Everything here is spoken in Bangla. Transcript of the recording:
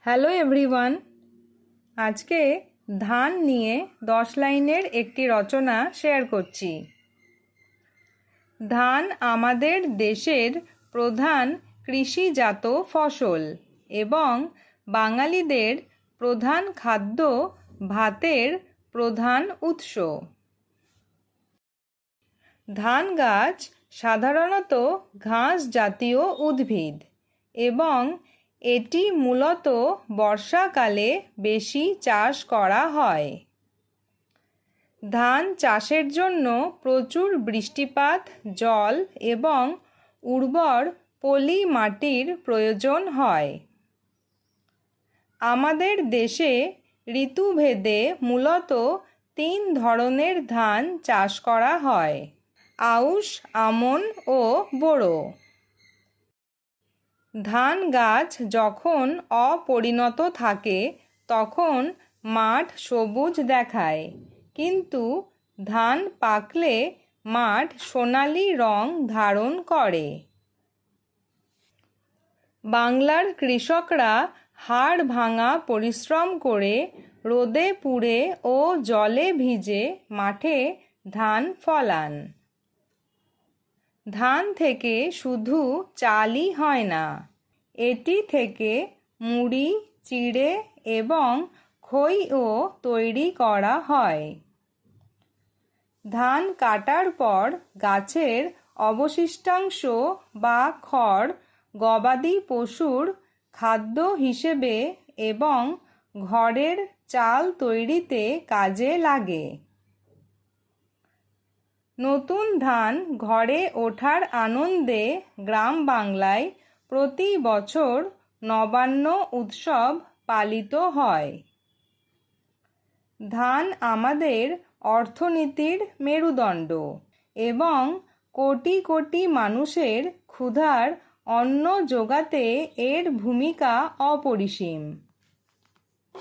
হ্যালো এভরিওয়ান, আজকে ধান নিয়ে 10 লাইনের একটি রচনা শেয়ার করছি। ধান আমাদের দেশের প্রধান কৃষিজাত ফসল এবং বাঙালিদের প্রধান খাদ্য ভাতের প্রধান উৎস। ধান গাছ সাধারণত ঘাস জাতীয় উদ্ভিদ এবং এটি মূলত বর্ষাকালে বেশি চাষ করা হয়। ধান চাষের জন্য প্রচুর বৃষ্টিপাত, জল এবং উর্বর পলি মাটির প্রয়োজন হয়। আমাদের দেশে ঋতুভেদে মূলত 3 ধরনের ধান চাষ করা হয়: আউশ, আমন ও বোরো। ধান গাছ যখন অপরিণত থাকে তখন মাঠ সবুজ দেখায়, কিন্তু ধান পাকলে মাঠ সোনালি রং ধারণ করে। বাংলার কৃষকরা হাড় ভাঙা পরিশ্রম করে রোদে পুড়ে ও জলে ভিজে মাঠে ধান ফলান। ধান থেকে শুধু চালই হয় না, এটি থেকে মুড়ি, চিড়ে এবং খইও তৈরি করা হয়। ধান কাটার পর গাছের অবশিষ্টাংশ বা খড় গবাদি পশুর খাদ্য হিসেবে এবং ঘরের চাল তৈরিতে কাজে লাগে। নতুন ধান ঘরে ওঠার আনন্দে গ্রাম বাংলায় প্রতি বছর নবান্ন উৎসব পালিত হয়। ধান আমাদের অর্থনীতির মেরুদণ্ড এবং কোটি কোটি মানুষের ক্ষুধার অন্ন জোগাতে এর ভূমিকা অপরিসীম।